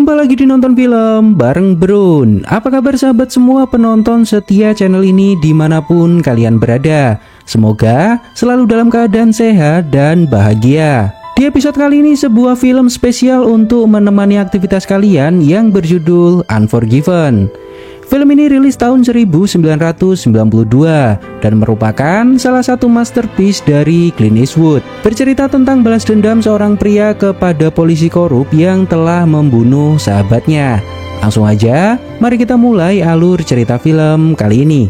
Jumpa lagi di Nonton Film bareng Brun. Apa kabar sahabat semua penonton setia channel ini dimanapun kalian berada? Semoga selalu dalam keadaan sehat dan bahagia. Di episode kali ini sebuah film spesial untuk menemani aktivitas kalian yang berjudul Unforgiven. Film ini rilis tahun 1992 dan merupakan salah satu masterpiece dari Clint Eastwood. Bercerita tentang balas dendam seorang pria kepada polisi korup yang telah membunuh sahabatnya. Langsung aja, mari kita mulai alur cerita film kali ini.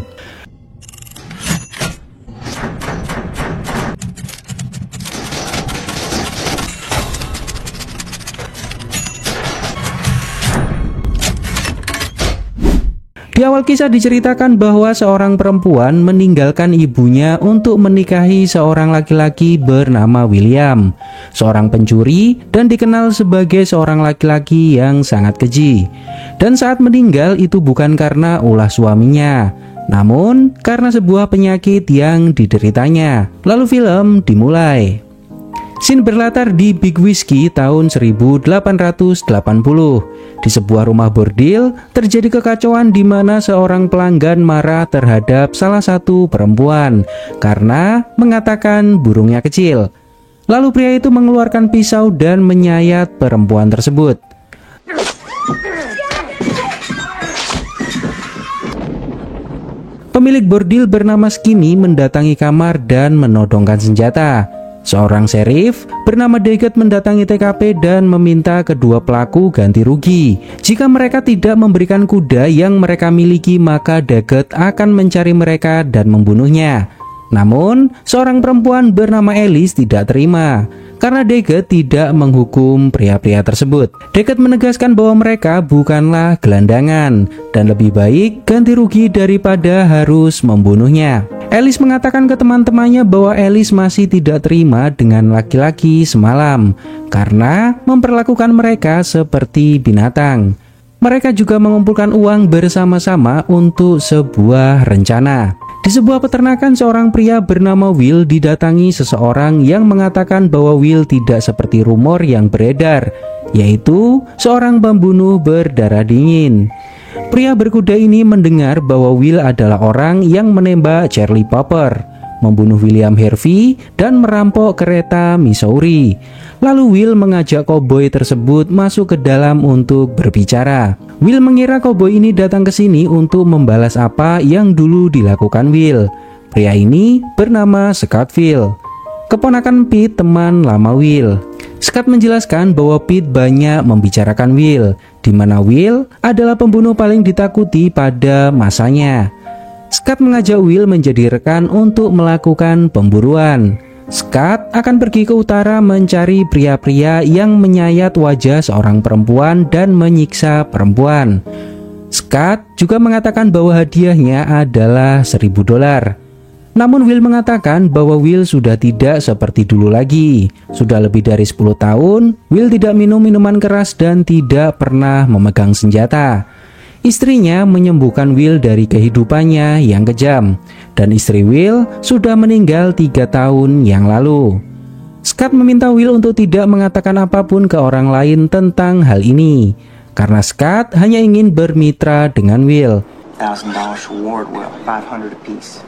Di awal kisah diceritakan bahwa seorang perempuan meninggalkan ibunya untuk menikahi seorang laki-laki bernama William, seorang pencuri dan dikenal sebagai seorang laki-laki yang sangat keji. Dan saat meninggal itu bukan karena ulah suaminya, namun karena sebuah penyakit yang dideritanya. Lalu film dimulai. Scene berlatar di Big Whiskey tahun 1880. Di sebuah rumah bordil, terjadi kekacauan di mana seorang pelanggan marah terhadap salah satu perempuan karena mengatakan burungnya kecil. Lalu pria itu mengeluarkan pisau dan menyayat perempuan tersebut. Pemilik bordil bernama Skinny mendatangi kamar dan menodongkan senjata. Seorang sheriff bernama Daggett mendatangi TKP dan meminta kedua pelaku ganti rugi. Jika mereka tidak memberikan kuda yang mereka miliki, maka Daggett akan mencari mereka dan membunuhnya. Namun, seorang perempuan bernama Alice tidak terima karena Daggett tidak menghukum pria-pria tersebut. Daggett menegaskan bahwa mereka bukanlah gelandangan dan lebih baik ganti rugi daripada harus membunuhnya. Alice mengatakan ke teman-temannya bahwa Alice masih tidak terima dengan laki-laki semalam karena memperlakukan mereka seperti binatang. Mereka juga mengumpulkan uang bersama-sama untuk sebuah rencana. Di sebuah peternakan, seorang pria bernama Will didatangi seseorang yang mengatakan bahwa Will tidak seperti rumor yang beredar, yaitu seorang pembunuh berdarah dingin. Pria berkuda ini mendengar bahwa Will adalah orang yang menembak Charlie Popper, membunuh William Harvey, dan merampok kereta Missouri. Lalu Will mengajak koboi tersebut masuk ke dalam untuk berbicara. Will mengira koboi ini datang ke sini untuk membalas apa yang dulu dilakukan Will. Pria ini bernama Scottville, keponakan Pete, teman lama Will. Scott menjelaskan bahwa Pete banyak membicarakan Will, di mana Will adalah pembunuh paling ditakuti pada masanya. Scott mengajak Will menjadi rekan untuk melakukan pemburuan. Scott akan pergi ke utara mencari pria-pria yang menyayat wajah seorang perempuan dan menyiksa perempuan. Scott juga mengatakan bahwa hadiahnya adalah $1.000. Namun Will mengatakan bahwa Will sudah tidak seperti dulu lagi. Sudah lebih dari 10 tahun, Will tidak minum minuman keras dan tidak pernah memegang senjata. Istrinya menyembuhkan Will dari kehidupannya yang kejam, dan istri Will sudah meninggal 3 tahun yang lalu. Scott meminta Will untuk tidak mengatakan apapun ke orang lain tentang hal ini, karena Scott hanya ingin bermitra dengan Will. $1,000 reward, Will. 500 apiece.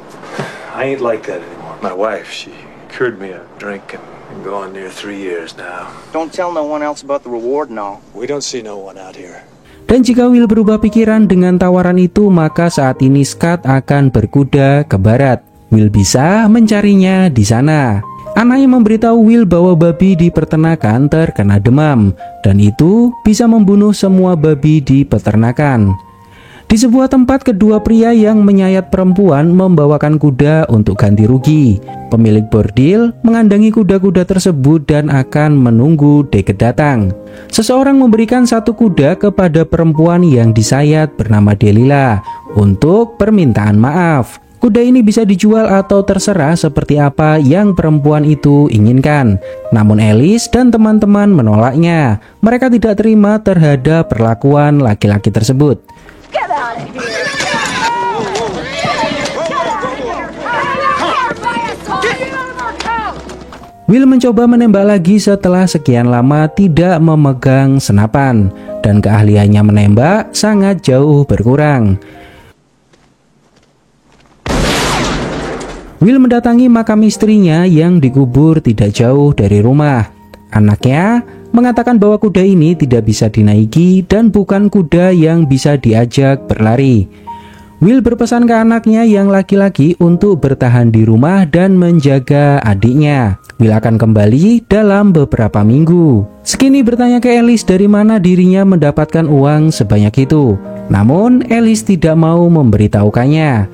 I ain't like that anymore. My wife, she cured me of drinking. Been going near 3 years now. Don't tell no one else about the reward and all. We don't see no one out here. Dan jika Will berubah pikiran dengan tawaran itu, maka saat ini Scott akan berkuda ke barat. Will bisa mencarinya di sana. Anaknya memberitahu Will bahwa babi di peternakan terkena demam, dan itu bisa membunuh semua babi di peternakan. Di sebuah tempat, kedua pria yang menyayat perempuan membawakan kuda untuk ganti rugi. Pemilik bordil mengandangi kuda-kuda tersebut dan akan menunggu Daggett datang. Seseorang memberikan satu kuda kepada perempuan yang disayat bernama Delilah untuk permintaan maaf. Kuda ini bisa dijual atau terserah seperti apa yang perempuan itu inginkan. Namun Alice dan teman-teman menolaknya. Mereka tidak terima terhadap perlakuan laki-laki tersebut. Get out of here! Will mencoba menembak lagi setelah sekian lama tidak memegang senapan. dan keahliannya menembak sangat jauh berkurang. Will mendatangi makam istrinya yang dikubur tidak jauh dari rumah. Anaknya mengatakan bahwa kuda ini tidak bisa dinaiki dan bukan kuda yang bisa diajak berlari. Will berpesan ke anaknya yang laki-laki untuk bertahan di rumah dan menjaga adiknya. Will akan kembali dalam beberapa minggu. Skinny bertanya ke Alice dari mana dirinya mendapatkan uang sebanyak itu. Namun Alice tidak mau memberitahukannya.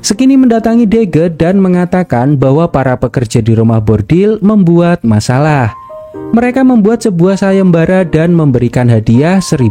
Skinny mendatangi Daggett dan mengatakan bahwa para pekerja di rumah bordil membuat masalah. Mereka membuat sebuah sayembara dan memberikan hadiah $1.000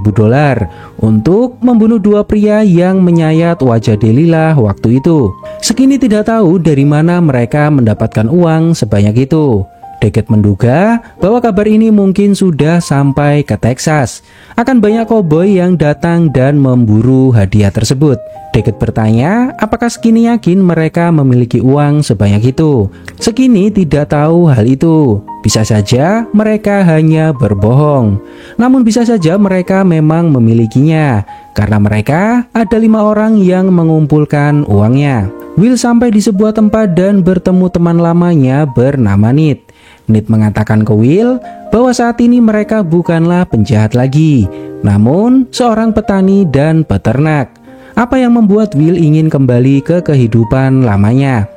untuk membunuh dua pria yang menyayat wajah Delilah waktu itu. Skinny tidak tahu dari mana mereka mendapatkan uang sebanyak itu. Daggett menduga bahwa kabar ini mungkin sudah sampai ke Texas. Akan banyak koboi yang datang dan memburu hadiah tersebut. Daggett bertanya apakah Skinny yakin mereka memiliki uang sebanyak itu. Skinny tidak tahu hal itu. Bisa saja mereka hanya berbohong. Namun bisa saja mereka memang memilikinya, karena mereka ada 5 orang yang mengumpulkan uangnya. Will sampai di sebuah tempat dan bertemu teman lamanya bernama Ned. Ned mengatakan ke Will bahwa saat ini mereka bukanlah penjahat lagi, namun seorang petani dan peternak. Apa yang membuat Will ingin kembali ke kehidupan lamanya?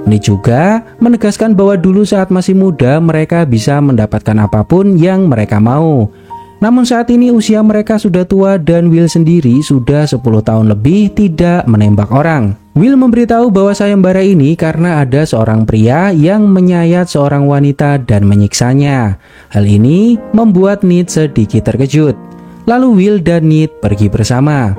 Ned juga menegaskan bahwa dulu saat masih muda mereka bisa mendapatkan apapun yang mereka mau. Namun saat ini usia mereka sudah tua dan Will sendiri sudah 10 tahun lebih tidak menembak orang. Will memberitahu bahwa sayembara ini karena ada seorang pria yang menyayat seorang wanita dan menyiksanya. Hal ini membuat Ned sedikit terkejut. Lalu Will dan Ned pergi bersama.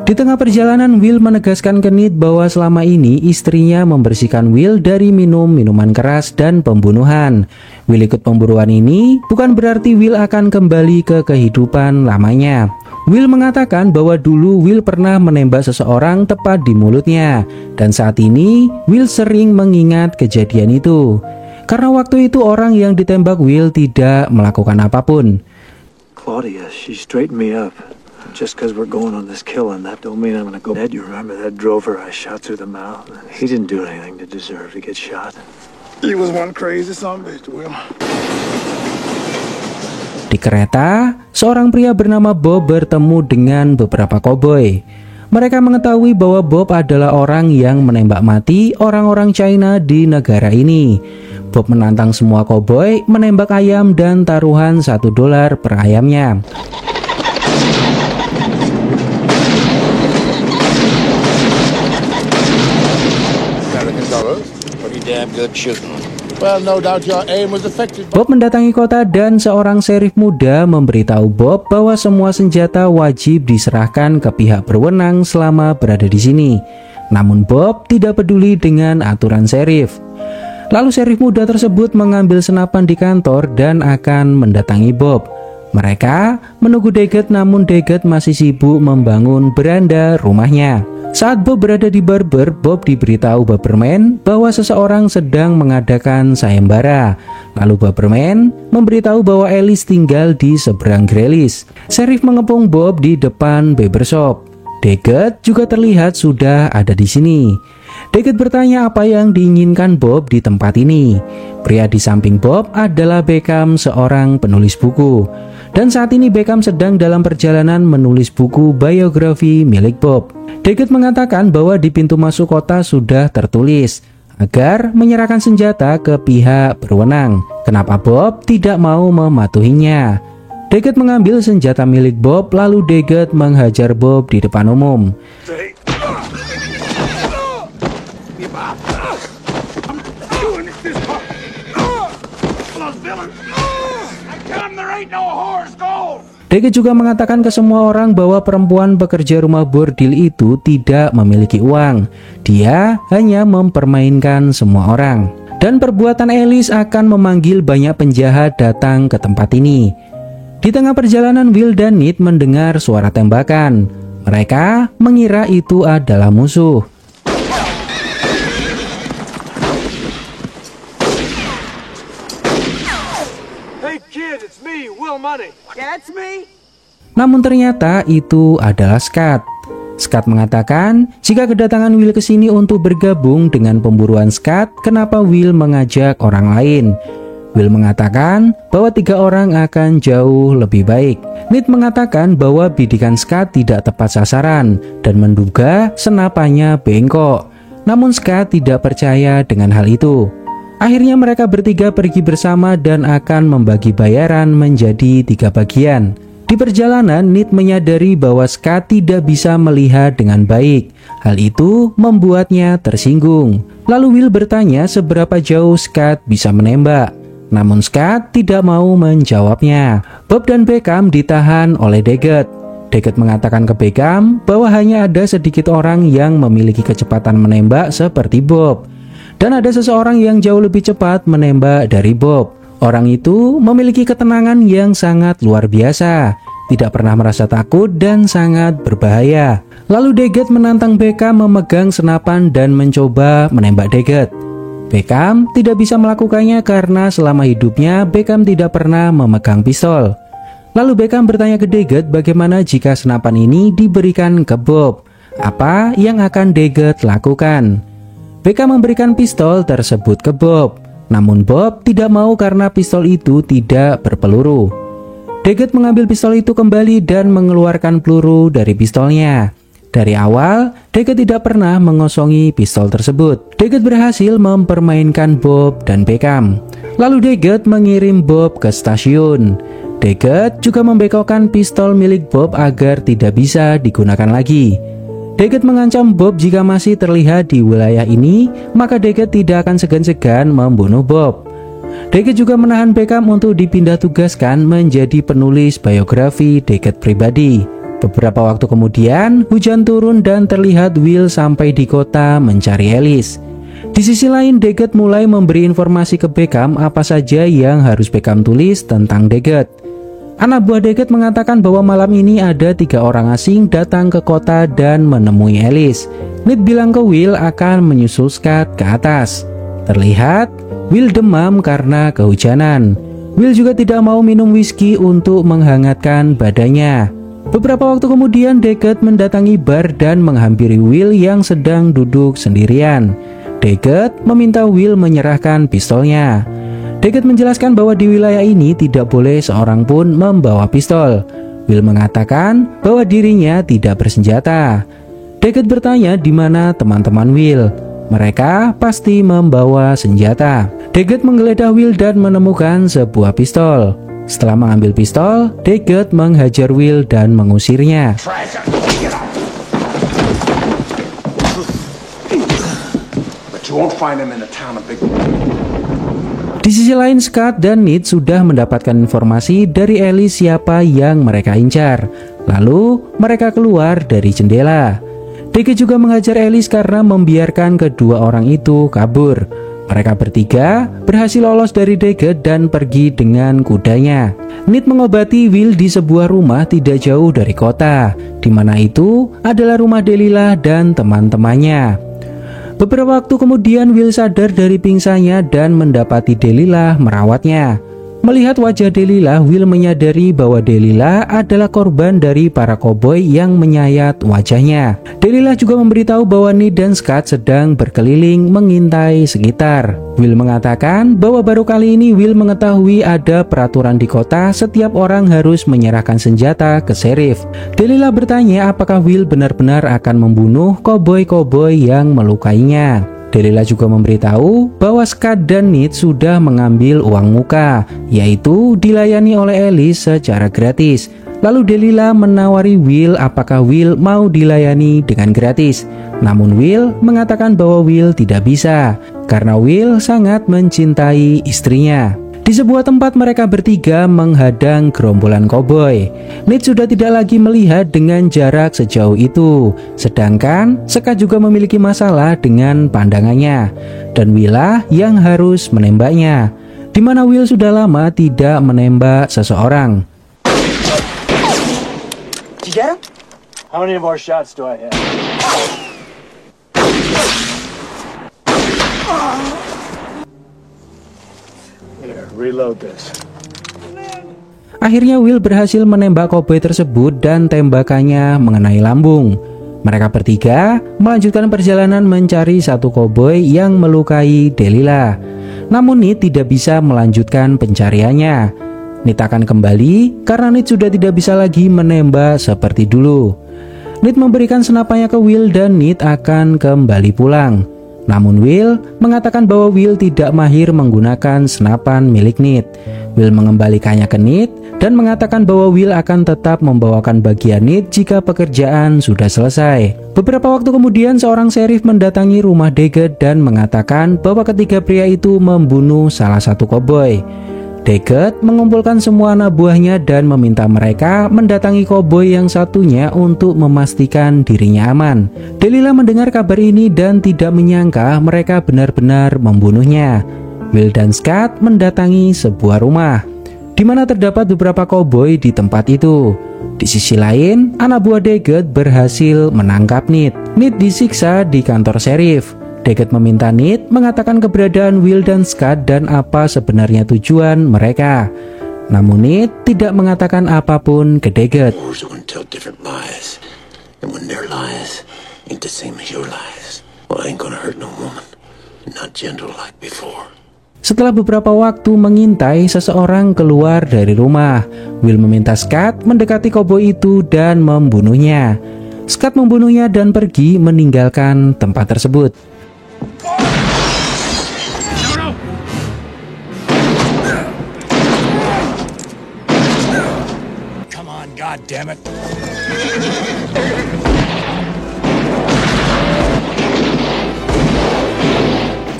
Di tengah perjalanan, Will menegaskan ke Ned bahwa selama ini istrinya membersihkan Will dari minuman keras dan pembunuhan. Will ikut pemburuan ini bukan berarti Will akan kembali ke kehidupan lamanya. Will mengatakan bahwa dulu Will pernah menembak seseorang tepat di mulutnya, dan saat ini Will sering mengingat kejadian itu. Karena waktu itu orang yang ditembak Will tidak melakukan apapun. Claudia, she straightened me up. Just because we're going on this killing, that don't mean I'm gonna go dead. You remember that drover I shot through the mouth? He didn't do anything to deserve to get shot. He was one crazy son of a bitch, Will. Di kereta, seorang pria bernama Bob bertemu dengan beberapa koboi. Mereka mengetahui bahwa Bob adalah orang yang menembak mati orang-orang China di negara ini. Bob menantang semua koboi menembak ayam dan taruhan $1 per ayamnya. Bob mendatangi kota dan seorang sheriff muda memberitahu Bob bahwa semua senjata wajib diserahkan ke pihak berwenang selama berada di sini. Namun Bob tidak peduli dengan aturan sheriff. Lalu sheriff muda tersebut mengambil senapan di kantor dan akan mendatangi Bob. Mereka menunggu Daggett, namun Daggett masih sibuk membangun beranda rumahnya. Saat Bob berada di barber, Bob diberitahu Barberman bahwa seseorang sedang mengadakan sayembara. Lalu Barberman memberitahu bahwa Alice tinggal di seberang Grelis. Sheriff mengepung Bob di depan barbershop. Daggett juga terlihat sudah ada di sini. Daggett bertanya apa yang diinginkan Bob di tempat ini. Pria di samping Bob adalah Beckham, seorang penulis buku. Dan saat ini Beckham sedang dalam perjalanan menulis buku biografi milik Bob. Daggett mengatakan bahwa di pintu masuk kota sudah tertulis agar menyerahkan senjata ke pihak berwenang. Kenapa Bob tidak mau mematuhinya? Daggett mengambil senjata milik Bob, lalu Daggett menghajar Bob di depan umum. Daggett juga mengatakan ke semua orang bahwa perempuan pekerja rumah bordil itu tidak memiliki uang. Dia hanya mempermainkan semua orang. Dan perbuatan Alice akan memanggil banyak penjahat datang ke tempat ini. Di tengah perjalanan, Will dan Ned mendengar suara tembakan. Mereka mengira itu adalah musuh. Namun ternyata itu adalah Scott. Scott mengatakan jika kedatangan Will ke sini untuk bergabung dengan pemburuan Scott, kenapa Will mengajak orang lain? Will mengatakan bahwa 3 orang akan jauh lebih baik. Nate mengatakan bahwa bidikan Scott tidak tepat sasaran dan menduga senapannya bengkok. Namun Scott tidak percaya dengan hal itu. Akhirnya mereka bertiga pergi bersama dan akan membagi bayaran menjadi 3 bagian. Di perjalanan, Nate menyadari bahwa Scott tidak bisa melihat dengan baik. Hal itu membuatnya tersinggung. Lalu Will bertanya seberapa jauh Scott bisa menembak. Namun Scott tidak mau menjawabnya. Bob dan Beckham ditahan oleh Daggett. Daggett mengatakan ke Beckham bahwa hanya ada sedikit orang yang memiliki kecepatan menembak seperti Bob. Dan ada seseorang yang jauh lebih cepat menembak dari Bob. Orang itu memiliki ketenangan yang sangat luar biasa, tidak pernah merasa takut dan sangat berbahaya. Lalu Daggett menantang Beckham memegang senapan dan mencoba menembak Daggett. Beckham tidak bisa melakukannya karena selama hidupnya Beckham tidak pernah memegang pistol. Lalu Beckham bertanya ke Daggett bagaimana jika senapan ini diberikan ke Bob. Apa yang akan Daggett lakukan? Beckham memberikan pistol tersebut ke Bob. Namun Bob tidak mau karena pistol itu tidak berpeluru. Daggett mengambil pistol itu kembali dan mengeluarkan peluru dari pistolnya. Dari awal, Daggett tidak pernah mengosongi pistol tersebut. Daggett berhasil mempermainkan Bob dan Beckham. Lalu Daggett mengirim Bob ke stasiun. Daggett juga membekokkan pistol milik Bob agar tidak bisa digunakan lagi. Daggett mengancam Bob jika masih terlihat di wilayah ini, maka Daggett tidak akan segan-segan membunuh Bob. Daggett juga menahan Beckham untuk dipindah tugaskan menjadi penulis biografi Daggett pribadi. Beberapa waktu kemudian, hujan turun dan terlihat Will sampai di kota mencari Alice. Di sisi lain, Daggett mulai memberi informasi ke Beckham apa saja yang harus Beckham tulis tentang Daggett. Anak buah Daggett mengatakan bahwa malam ini ada 3 orang asing datang ke kota dan menemui Alice. Nate bilang ke Will akan menyusul Scott ke atas. Terlihat, Will demam karena kehujanan. Will juga tidak mau minum whisky untuk menghangatkan badannya. Beberapa waktu kemudian Daggett mendatangi bar dan menghampiri Will yang sedang duduk sendirian. Daggett meminta Will menyerahkan pistolnya. Daggett menjelaskan bahwa di wilayah ini tidak boleh seorang pun membawa pistol. Will mengatakan bahwa dirinya tidak bersenjata. Daggett bertanya di mana teman-teman Will. Mereka pasti membawa senjata. Daggett menggeledah Will dan menemukan sebuah pistol. Setelah mengambil pistol, Daggett menghajar Will dan mengusirnya. But you won't find him in the town of Big. Di sisi lain, Scott dan Nate sudah mendapatkan informasi dari Alice siapa yang mereka incar. Lalu mereka keluar dari jendela. Daggett juga mengajar Alice karena membiarkan kedua orang itu kabur. Mereka bertiga berhasil lolos dari Daggett dan pergi dengan kudanya. Nate mengobati Will di sebuah rumah tidak jauh dari kota, di mana itu adalah rumah Delilah dan teman-temannya. Beberapa waktu kemudian Will sadar dari pingsannya dan mendapati Delilah merawatnya. Melihat wajah Delilah, Will menyadari bahwa Delilah adalah korban dari para koboi yang menyayat wajahnya. Delilah juga memberitahu bahwa Nate dan Scott sedang berkeliling mengintai sekitar. Will mengatakan bahwa baru kali ini Will mengetahui ada peraturan di kota setiap orang harus menyerahkan senjata ke sheriff. Delilah bertanya apakah Will benar-benar akan membunuh koboi-koboi yang melukainya. Delilah juga memberitahu bahwa Scott dan Nate sudah mengambil uang muka, yaitu dilayani oleh Alice secara gratis. Lalu Delilah menawari Will apakah Will mau dilayani dengan gratis. Namun Will mengatakan bahwa Will tidak bisa, karena Will sangat mencintai istrinya. Di sebuah tempat mereka bertiga menghadang gerombolan koboi. Nate sudah tidak lagi melihat dengan jarak sejauh itu. Sedangkan Scott juga memiliki masalah dengan pandangannya. Dan Will-lah yang harus menembaknya. Di mana Will sudah lama tidak menembak seseorang. Did you get him? How many more shots do I have? Here, reload this. Akhirnya Will berhasil menembak koboi tersebut dan tembakannya mengenai lambung. Mereka bertiga melanjutkan perjalanan mencari satu koboi yang melukai Delilah. Namun Ned tidak bisa melanjutkan pencariannya. Ned akan kembali karena Ned sudah tidak bisa lagi menembak seperti dulu. Ned memberikan senapannya ke Will dan Ned akan kembali pulang. Namun Will mengatakan bahwa Will tidak mahir menggunakan senapan milik Ned. Will mengembalikannya ke Ned dan mengatakan bahwa Will akan tetap membawakan bagian Ned jika pekerjaan sudah selesai. Beberapa waktu kemudian seorang sheriff mendatangi rumah Daggett dan mengatakan bahwa ketiga pria itu membunuh salah satu koboi. Daggett mengumpulkan semua anak buahnya dan meminta mereka mendatangi koboi yang satunya untuk memastikan dirinya aman. Delilah mendengar kabar ini dan tidak menyangka mereka benar-benar membunuhnya. Will dan Scott mendatangi sebuah rumah di mana terdapat beberapa koboi di tempat itu. Di sisi lain, anak buah Daggett berhasil menangkap Ned. Ned disiksa di kantor sheriff. Daggett meminta Ned mengatakan keberadaan Will dan Scott dan apa sebenarnya tujuan mereka. Namun Ned tidak mengatakan apapun ke Daggett. Setelah beberapa waktu mengintai, seseorang keluar dari rumah. Will meminta Scott mendekati koboi itu dan membunuhnya. Scott membunuhnya dan pergi meninggalkan tempat tersebut. Come on, God damn it.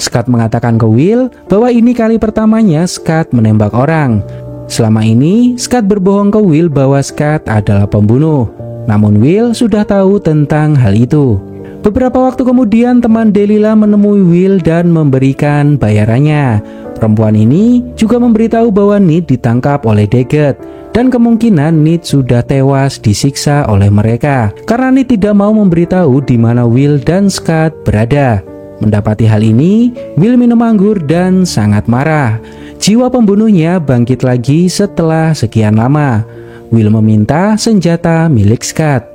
Scott mengatakan ke Will bahwa ini kali pertamanya Scott menembak orang. Selama ini, Scott berbohong ke Will bahwa Scott adalah pembunuh. Namun Will sudah tahu tentang hal itu. Beberapa waktu kemudian teman Delilah menemui Will dan memberikan bayarannya. Perempuan ini juga memberitahu bahwa Ned ditangkap oleh Daggett dan kemungkinan Ned sudah tewas disiksa oleh mereka karena Ned tidak mau memberitahu di mana Will dan Scott berada. Mendapati hal ini, Will minum anggur dan sangat marah. Jiwa pembunuhnya bangkit lagi setelah sekian lama. Will meminta senjata milik Scott.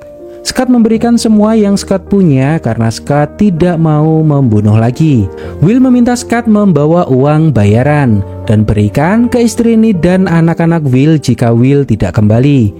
Scott memberikan semua yang Scott punya karena Scott tidak mau membunuh lagi. Will meminta Scott membawa uang bayaran dan berikan ke istri Ned dan anak-anak Will jika Will tidak kembali.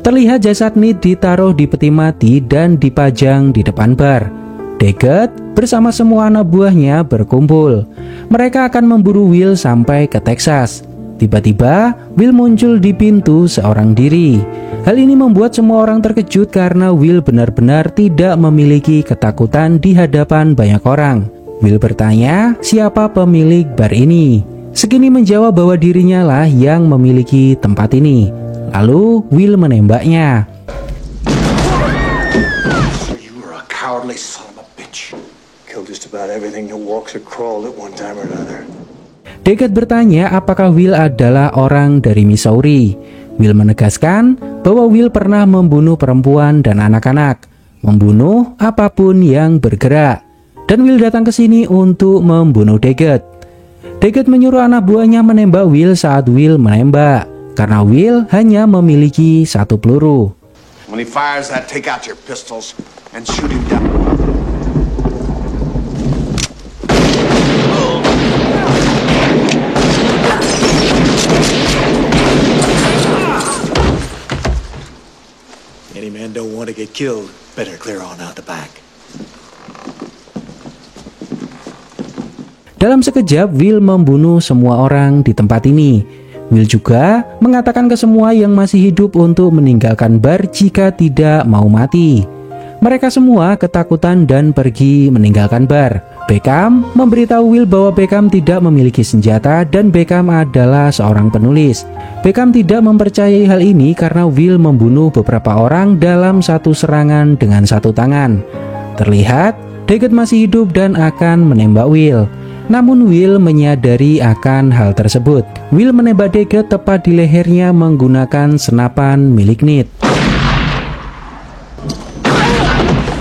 Terlihat jasad Ned ditaruh di peti mati dan dipajang di depan bar. Daggett bersama semua anak buahnya berkumpul. Mereka akan memburu Will sampai ke Texas. Tiba-tiba, Will muncul di pintu seorang diri. Hal ini membuat semua orang terkejut karena Will benar-benar tidak memiliki ketakutan di hadapan banyak orang. Will bertanya siapa pemilik bar ini. Skinny menjawab bahwa dirinya lah yang memiliki tempat ini. Lalu Will menembaknya. You were a cowardly son of a bitch. Killed just about everything that walks or crawled at one time or another. Daggett bertanya apakah Will adalah orang dari Missouri. Will menegaskan bahwa Will pernah membunuh perempuan dan anak-anak, membunuh apapun yang bergerak. Dan Will datang ke sini untuk membunuh Daggett. Daggett menyuruh anak buahnya menembak Will saat Will menembak, karena Will hanya memiliki satu peluru. When he fires that, take out your pistols and shoot him down. Any man don't want to get killed, better clear on out the back. Dalam sekejap, Will membunuh semua orang di tempat ini. Will juga mengatakan ke semua yang masih hidup untuk meninggalkan bar jika tidak mau mati. Mereka semua ketakutan dan pergi meninggalkan bar. Beckham memberitahu Will bahwa Beckham tidak memiliki senjata dan Beckham adalah seorang penulis. Beckham tidak mempercayai hal ini karena Will membunuh beberapa orang dalam satu serangan dengan satu tangan. Terlihat Daggett masih hidup dan akan menembak Will. Namun Will menyadari akan hal tersebut. Will menembak Daggett tepat di lehernya menggunakan senapan milik Ned.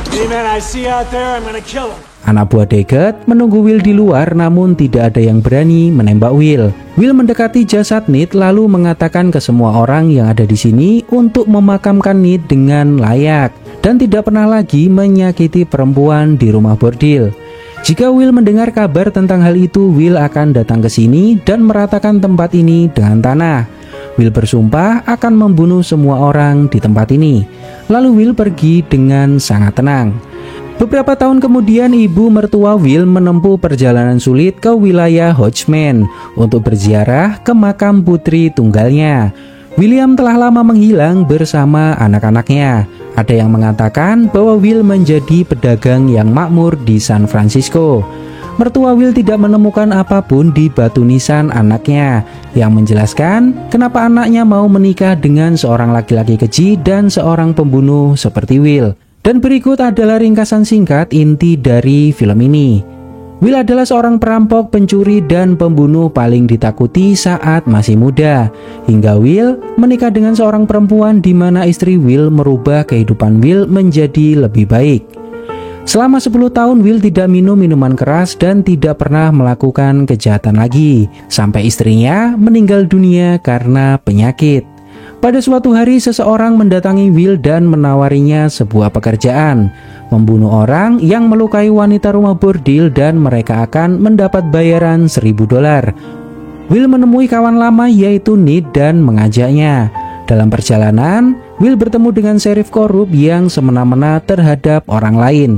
Any man I see out there, I'm gonna kill him. Anak buah Daggett menunggu Will di luar namun tidak ada yang berani menembak Will. Will mendekati jasad Ned lalu mengatakan ke semua orang yang ada di sini untuk memakamkan Ned dengan layak dan tidak pernah lagi menyakiti perempuan di rumah bordil. Jika Will mendengar kabar tentang hal itu, Will akan datang ke sini dan meratakan tempat ini dengan tanah. Will bersumpah akan membunuh semua orang di tempat ini. Lalu Will pergi dengan sangat tenang. Beberapa tahun kemudian, ibu mertua Will menempuh perjalanan sulit ke wilayah Hodgman untuk berziarah ke makam putri tunggalnya. William telah lama menghilang bersama anak-anaknya. Ada yang mengatakan bahwa Will menjadi pedagang yang makmur di San Francisco. Mertua Will tidak menemukan apapun di batu nisan anaknya yang menjelaskan kenapa anaknya mau menikah dengan seorang laki-laki keji dan seorang pembunuh seperti Will. Dan berikut adalah ringkasan singkat inti dari film ini. Will adalah seorang perampok, pencuri, dan pembunuh paling ditakuti saat masih muda. Hingga Will menikah dengan seorang perempuan di mana istri Will merubah kehidupan Will menjadi lebih baik. Selama 10 tahun Will tidak minum minuman keras dan tidak pernah melakukan kejahatan lagi. Sampai istrinya meninggal dunia karena penyakit. Pada suatu hari seseorang mendatangi Will dan menawarinya sebuah pekerjaan, membunuh orang yang melukai wanita rumah bordil dan mereka akan mendapat bayaran $1.000. Will menemui kawan lama yaitu Ned dan mengajaknya. Dalam perjalanan, Will bertemu dengan sheriff korup yang semena-mena terhadap orang lain.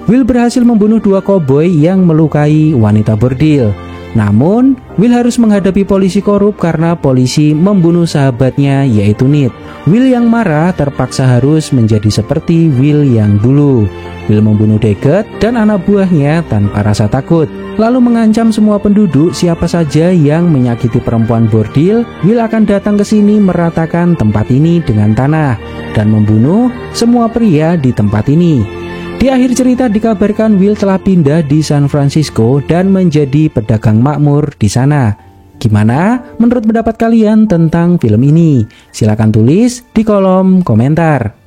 Will berhasil membunuh 2 koboi yang melukai wanita bordil. Namun, Will harus menghadapi polisi korup karena polisi membunuh sahabatnya yaitu Ned. Will yang marah terpaksa harus menjadi seperti Will yang dulu. Will membunuh Daggett dan anak buahnya tanpa rasa takut, lalu mengancam semua penduduk siapa saja yang menyakiti perempuan bordil. Will akan datang ke sini meratakan tempat ini dengan tanah dan membunuh semua pria di tempat ini. Di akhir cerita dikabarkan Will telah pindah di San Francisco dan menjadi pedagang makmur di sana. Gimana menurut pendapat kalian tentang film ini? Silahkan tulis di kolom komentar.